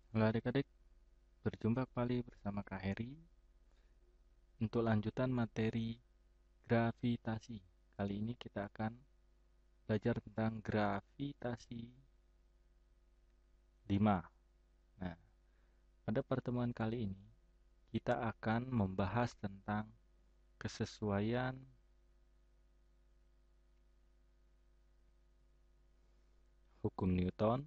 Halo adik-adik, berjumpa kembali bersama Kak Heri untuk lanjutan materi gravitasi. Kali ini kita akan belajar tentang gravitasi 5. Nah, pada pertemuan kali ini kita akan membahas tentang kesesuaian hukum Newton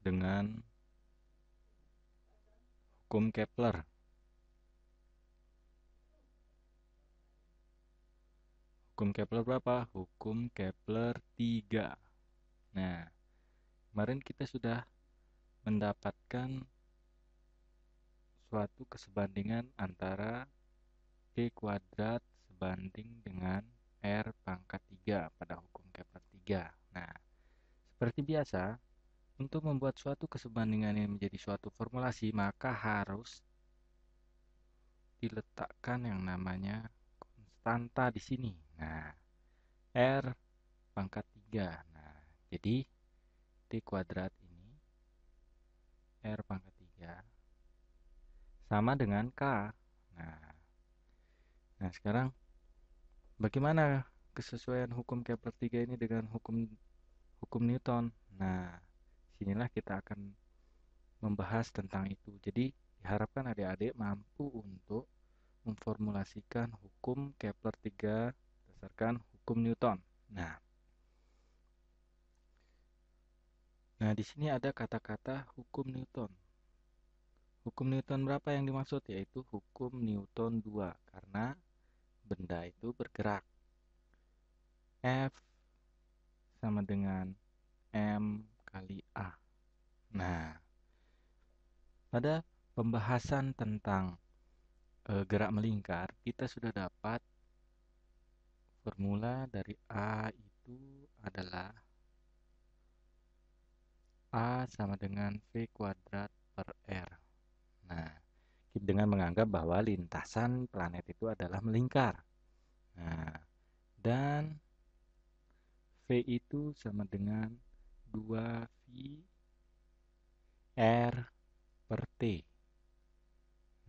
dengan hukum Kepler. Hukum Kepler berapa? Hukum Kepler 3. Nah, kemarin kita sudah mendapatkan suatu kesebandingan antara P kuadrat sebanding dengan R pangkat 3 pada hukum Kepler 3. Nah, seperti biasa, untuk membuat suatu kesebandingan ini menjadi suatu formulasi, maka harus diletakkan yang namanya konstanta di sini. Nah, R pangkat 3. Nah, jadi T kuadrat ini, R pangkat 3, sama dengan K. Nah, sekarang bagaimana kesesuaian hukum Kepler 3 ini dengan hukum Newton? Nah, sinilah kita akan membahas tentang itu. Jadi, diharapkan adik-adik mampu untuk memformulasikan hukum Kepler 3 berdasarkan hukum Newton. Nah, di sini ada kata-kata hukum Newton. Hukum Newton berapa yang dimaksud? Yaitu hukum Newton 2, karena benda itu bergerak. F sama dengan M kali A. Nah, pada pembahasan tentang gerak melingkar, kita sudah dapat formula dari A itu adalah A sama dengan V kuadrat per R. Nah, dengan menganggap bahwa lintasan planet itu adalah melingkar. Nah, dan V itu sama dengan 2V R per T.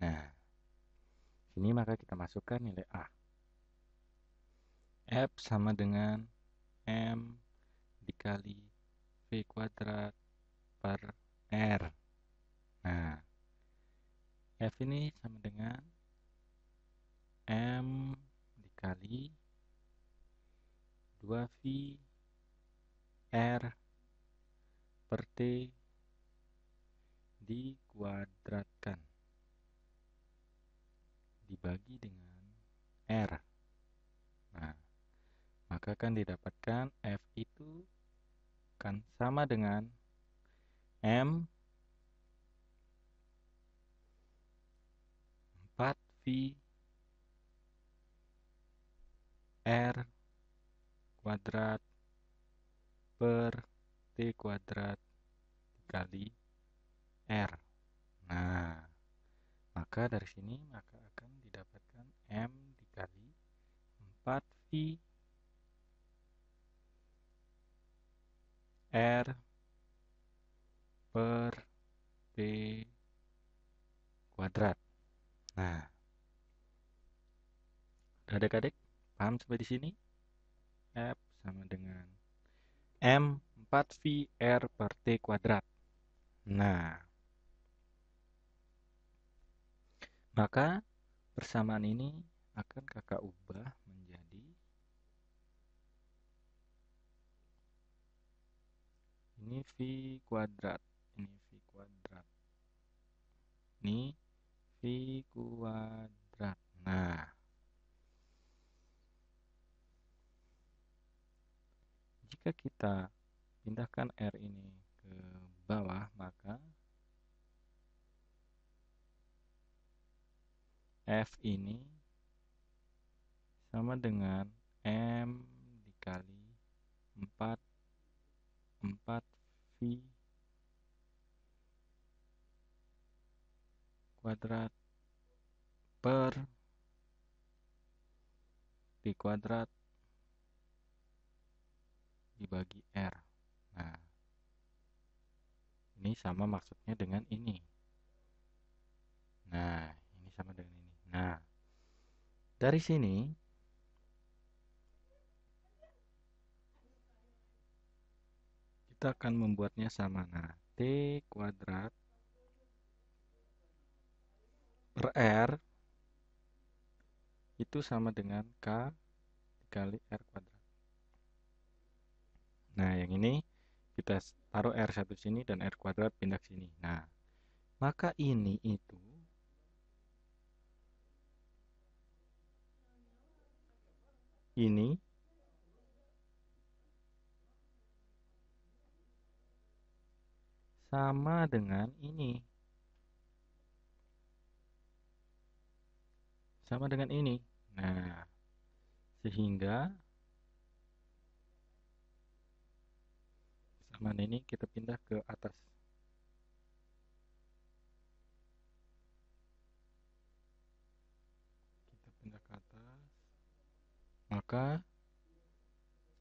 Nah, sini maka kita masukkan nilai A. F sama dengan M dikali V kuadrat per R. Nah, F ini sama dengan M dikali 2V R per T dikuadratkan dibagi dengan R. Nah, maka akan didapatkan F itu kan sama dengan M 4V R kuadrat per T kuadrat dikali R. Nah, maka dari sini maka akan didapatkan M dikali 4V R per T kuadrat. Nah, adik-adik paham sampai di sini? F sama dengan M 4V R per T kuadrat. Nah, maka persamaan ini akan kakak ubah menjadi ini V kuadrat, ini V kuadrat, ini V kuadrat. Nah, jika kita pindahkan R ini ke bawah, maka F ini sama dengan M dikali 4 4V kuadrat per T kuadrat dibagi R. Nah, ini sama maksudnya dengan ini. Nah, ini sama dengan ini. Nah, dari sini kita akan membuatnya sama. Nah, T kuadrat per R itu sama dengan K dikali R kuadrat. Nah, yang ini kita taruh R1 sini dan R kuadrat pindah ke sini. Nah, maka ini itu ini sama dengan ini. Sama dengan ini. Nah, sehingga sama ini kita pindah ke atas. Kita pindah ke atas. Maka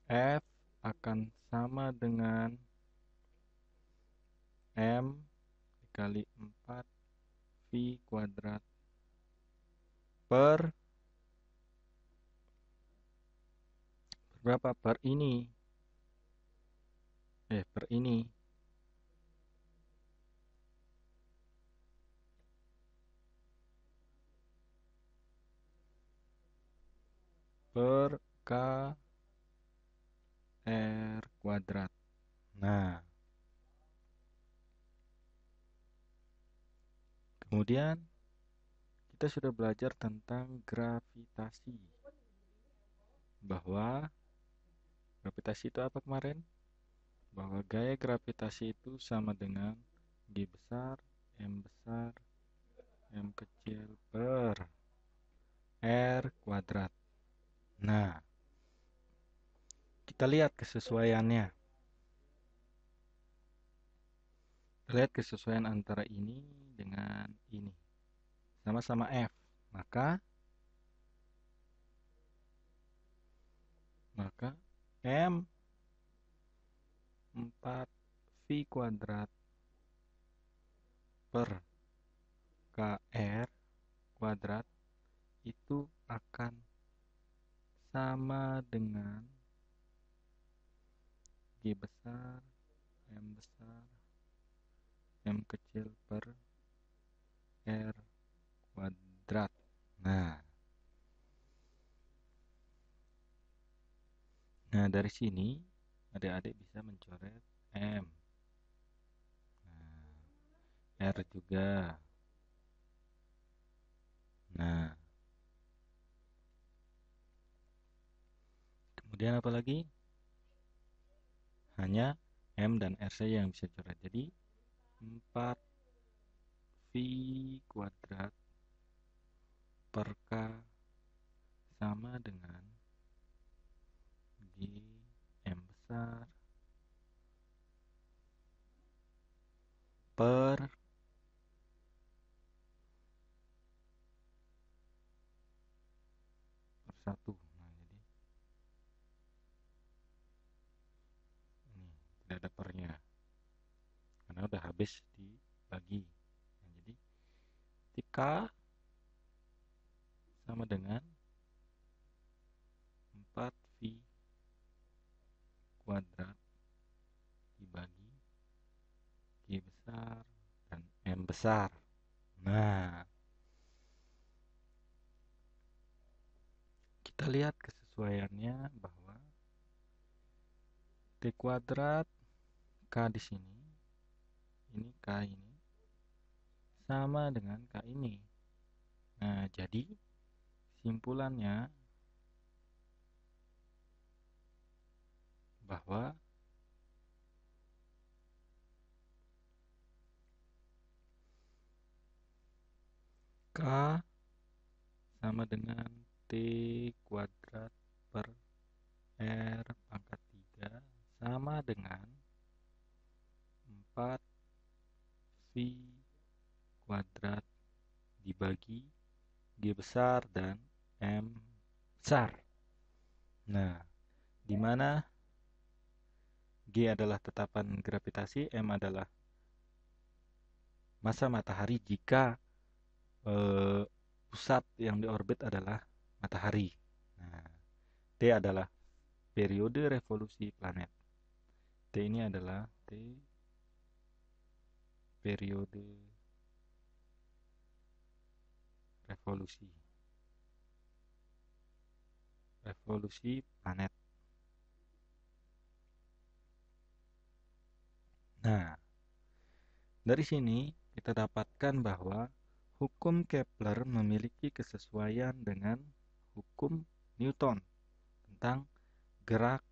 F akan sama dengan M dikali 4 V kuadrat per berapa? Per ini. Per ini. Per K R kuadrat. Nah, kemudian kita sudah belajar tentang gravitasi. Bahwa gravitasi itu apa kemarin? Bahwa gaya gravitasi itu sama dengan G besar, M kecil per R kuadrat. Nah, kita lihat kesesuaiannya. Kita lihat kesesuaian antara ini dengan ini. Sama-sama F. Maka M 4 V kuadrat per KR kuadrat itu akan sama dengan G besar, M kecil per R kuadrat. Nah, dari sini adik-adik bisa mencoret M. Nah, R juga. Nah, kemudian apa lagi? Hanya M dan R saja yang bisa coret. Jadi 4 V kuadrat per K sama dengan G M besar per 1. Nah, jadi ini tidak ada pernya karena udah habis dibagi. Nah, jadi K sama dengan 4 V kuadrat dibagi G besar dan M besar. Nah, kita lihat kesesuaiannya bahwa T kuadrat K di sini, ini K ini, sama dengan K ini. Nah, jadi simpulannya bahwa K sama dengan T kuadrat per R pangkat 3 sama dengan 4 V kuadrat dibagi G besar dan M besar. Nah, di mana G adalah tetapan gravitasi, M adalah massa matahari jika pusat yang diorbit adalah matahari. Nah, T adalah periode revolusi planet. T ini adalah periode revolusi planet. Nah, dari sini kita dapatkan bahwa hukum Kepler memiliki kesesuaian dengan hukum Newton tentang gerak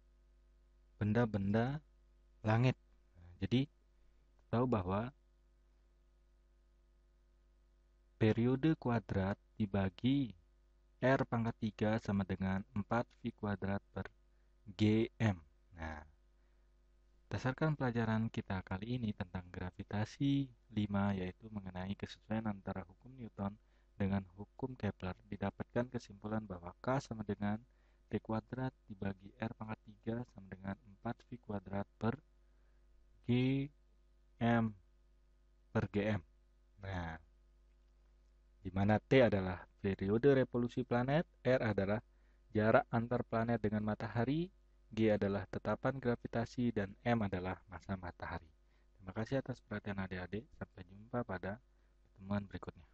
benda-benda langit. Nah, jadi tahu bahwa periode kuadrat dibagi R pangkat 3 sama dengan 4V kuadrat per GM. Nah, berdasarkan pelajaran kita kali ini tentang gravitasi 5, yaitu mengenai kesesuaian antara hukum Newton dengan hukum Kepler, didapatkan kesimpulan bahwa K sama dengan T kuadrat dibagi R pangkat 3 sama dengan 4V kuadrat per GM per GM. Nah, di mana T adalah periode revolusi planet, R adalah jarak antar planet dengan matahari, G adalah tetapan gravitasi, dan M adalah massa matahari. Terima kasih atas perhatian adik-adik. Sampai jumpa pada pertemuan berikutnya.